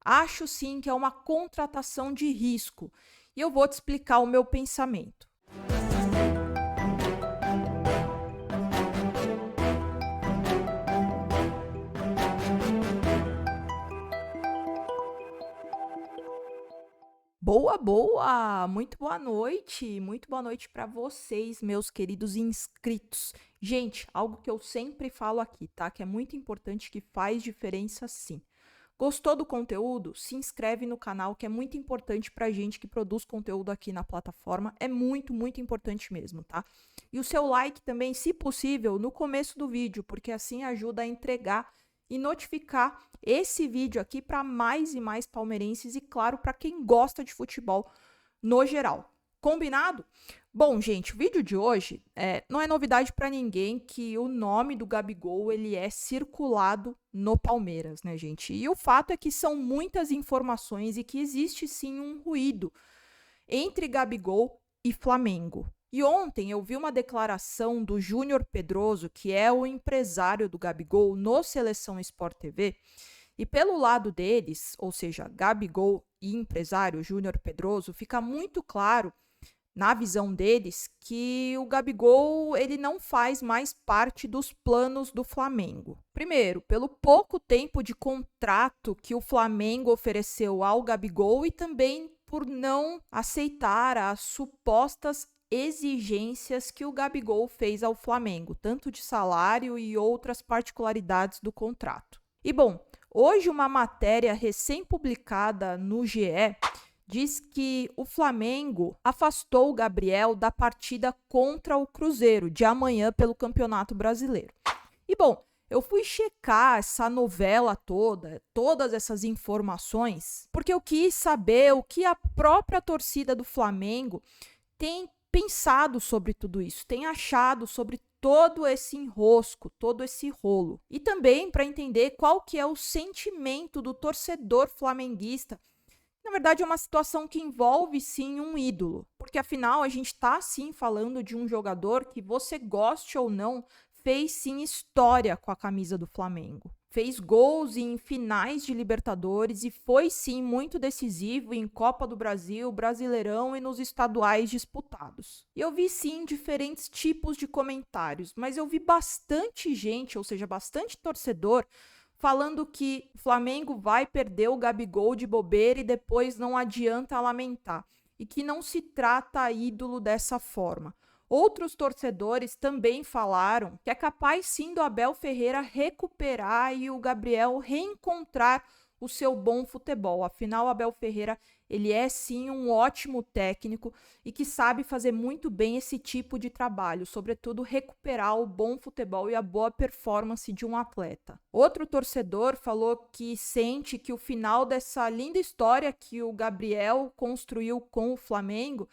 Acho sim que é uma contratação de risco e eu vou te explicar o meu pensamento. Boa, boa! Muito boa noite para vocês, meus queridos inscritos. Gente, algo que eu sempre falo aqui, tá? Que é muito importante, que faz diferença sim. Gostou do conteúdo? Se inscreve no canal, que é muito importante pra gente que produz conteúdo aqui na plataforma. É muito, muito importante mesmo, tá? E o seu like também, se possível, no começo do vídeo, porque assim ajuda a entregar e notificar esse vídeo aqui para mais e mais palmeirenses e, claro, para quem gosta de futebol no geral. Combinado? Bom, gente, o vídeo de hoje não é novidade para ninguém que o nome do Gabigol ele é circulado no Palmeiras, né, gente? E o fato é que são muitas informações e que existe sim um ruído entre Gabigol e Flamengo. E ontem eu vi uma declaração do Júnior Pedroso, que é o empresário do Gabigol, no Seleção Sport TV. E pelo lado deles, ou seja, Gabigol e empresário Júnior Pedroso, fica muito claro na visão deles que o Gabigol ele não faz mais parte dos planos do Flamengo. Primeiro, pelo pouco tempo de contrato que o Flamengo ofereceu ao Gabigol e também por não aceitar as supostas exigências que o Gabigol fez ao Flamengo, tanto de salário e outras particularidades do contrato. E bom, hoje uma matéria recém-publicada no GE diz que o Flamengo afastou o Gabriel da partida contra o Cruzeiro de amanhã pelo Campeonato Brasileiro. E bom, eu fui checar essa novela toda, todas essas informações, porque eu quis saber o que a própria torcida do Flamengo tem pensado sobre tudo isso, tem achado sobre todo esse enrosco, todo esse rolo. E também para entender qual que é o sentimento do torcedor flamenguista. Na verdade, é uma situação que envolve sim um ídolo, porque afinal a gente está sim falando de um jogador que, você goste ou não, fez sim história com a camisa do Flamengo. Fez gols em finais de Libertadores e foi sim muito decisivo em Copa do Brasil, Brasileirão e nos estaduais disputados. E eu vi sim diferentes tipos de comentários, mas eu vi bastante gente, ou seja, bastante torcedor, falando que o Flamengo vai perder o Gabigol de bobeira e depois não adianta lamentar. E que não se trata ídolo dessa forma. Outros torcedores também falaram que é capaz sim do Abel Ferreira recuperar e o Gabriel reencontrar o seu bom futebol. Afinal, o Abel Ferreira ele é sim um ótimo técnico e que sabe fazer muito bem esse tipo de trabalho, sobretudo recuperar o bom futebol e a boa performance de um atleta. Outro torcedor falou que sente que o final dessa linda história que o Gabriel construiu com o Flamengo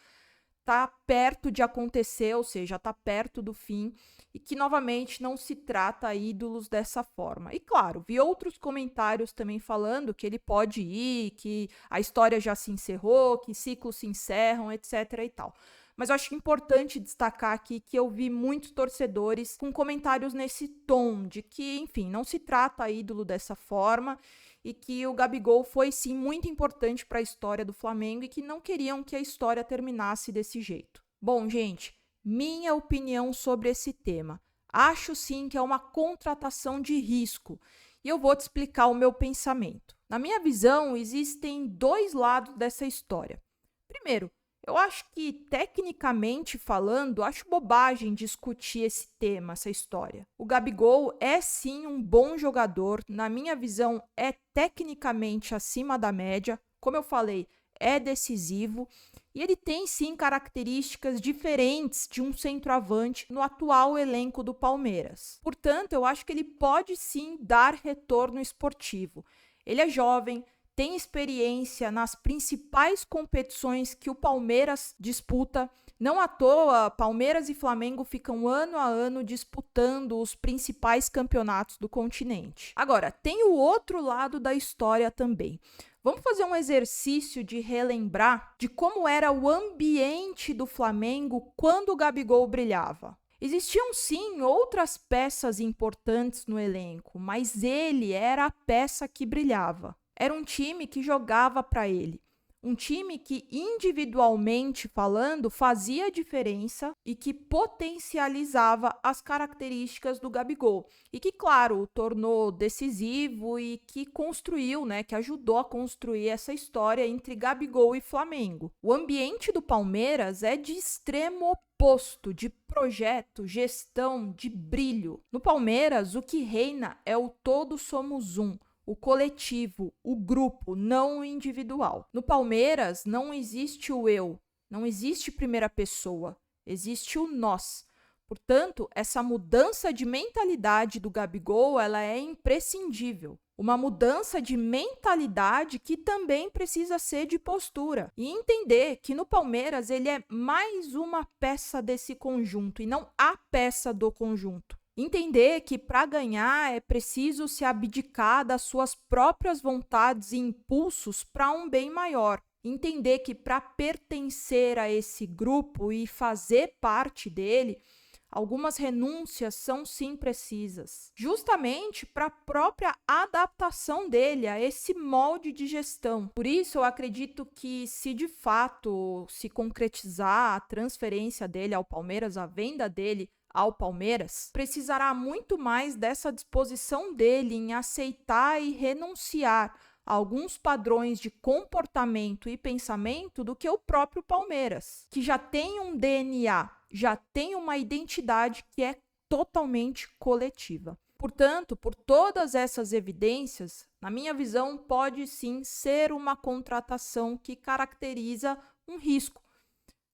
está perto de acontecer, ou seja, está perto do fim, e que novamente não se trata ídolos dessa forma. E claro, vi outros comentários também falando que ele pode ir, que a história já se encerrou, que ciclos se encerram, etc. e tal. Mas eu acho importante destacar aqui que eu vi muitos torcedores com comentários nesse tom, de que, enfim, não se trata ídolo dessa forma e que o Gabigol foi sim muito importante para a história do Flamengo e que não queriam que a história terminasse desse jeito. Bom, gente, minha opinião sobre esse tema. Acho sim que é uma contratação de risco e eu vou te explicar o meu pensamento. Na minha visão, existem dois lados dessa história. Primeiro, eu acho que, tecnicamente falando, acho bobagem discutir esse tema, essa história. O Gabigol é sim um bom jogador, na minha visão, é tecnicamente acima da média. Como eu falei, é decisivo e ele tem sim características diferentes de um centroavante no atual elenco do Palmeiras. Portanto, eu acho que ele pode sim dar retorno esportivo. Ele é jovem, tem experiência nas principais competições que o Palmeiras disputa. Não à toa, Palmeiras e Flamengo ficam ano a ano disputando os principais campeonatos do continente. Agora, tem o outro lado da história também. Vamos fazer um exercício de relembrar de como era o ambiente do Flamengo quando o Gabigol brilhava. Existiam sim outras peças importantes no elenco, mas ele era a peça que brilhava. era um time que jogava para ele. Um time que, individualmente falando, fazia diferença e que potencializava as características do Gabigol. E que, claro, o tornou decisivo e que construiu, né, que ajudou a construir essa história entre Gabigol e Flamengo. O ambiente do Palmeiras é de extremo oposto, de projeto, gestão, de brilho. No Palmeiras, o que reina é o todos somos um. O coletivo, o grupo, não o individual. No Palmeiras, não existe o eu, não existe primeira pessoa, existe o nós. Portanto, essa mudança de mentalidade do Gabigol, ela é imprescindível. Uma mudança de mentalidade que também precisa ser de postura. E entender que no Palmeiras ele é mais uma peça desse conjunto e não a peça do conjunto. Entender que para ganhar é preciso se abdicar das suas próprias vontades e impulsos para um bem maior. Entender que para pertencer a esse grupo e fazer parte dele, algumas renúncias são sim precisas, justamente para a própria adaptação dele a esse molde de gestão. Por isso, eu acredito que se de fato se concretizar a transferência dele ao Palmeiras, a venda dele ao Palmeiras, precisará muito mais dessa disposição dele em aceitar e renunciar a alguns padrões de comportamento e pensamento do que o próprio Palmeiras, que já tem um DNA, já tem uma identidade que é totalmente coletiva. Portanto, por todas essas evidências, na minha visão, pode sim ser uma contratação que caracteriza um risco.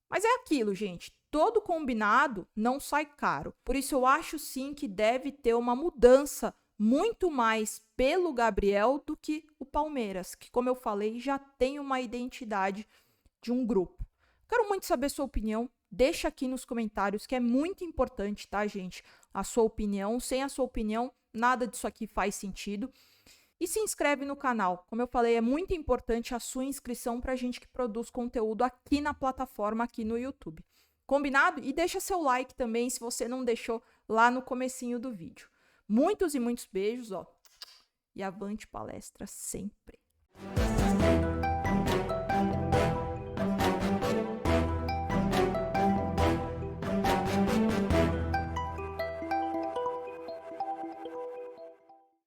Mas é aquilo, gente. Todo combinado não sai caro. Por isso, eu acho sim que deve ter uma mudança muito mais pelo Gabriel do que o Palmeiras, que, como eu falei, já tem uma identidade de um grupo. Quero muito saber sua opinião. Deixa aqui nos comentários, que é muito importante, tá, gente? A sua opinião. Sem a sua opinião, nada disso aqui faz sentido. E se inscreve no canal. Como eu falei, é muito importante a sua inscrição para a gente que produz conteúdo aqui na plataforma, aqui no YouTube. Combinado? E deixa seu like também, se você não deixou lá no comecinho do vídeo. Muitos e muitos beijos, ó. E avante palestra sempre.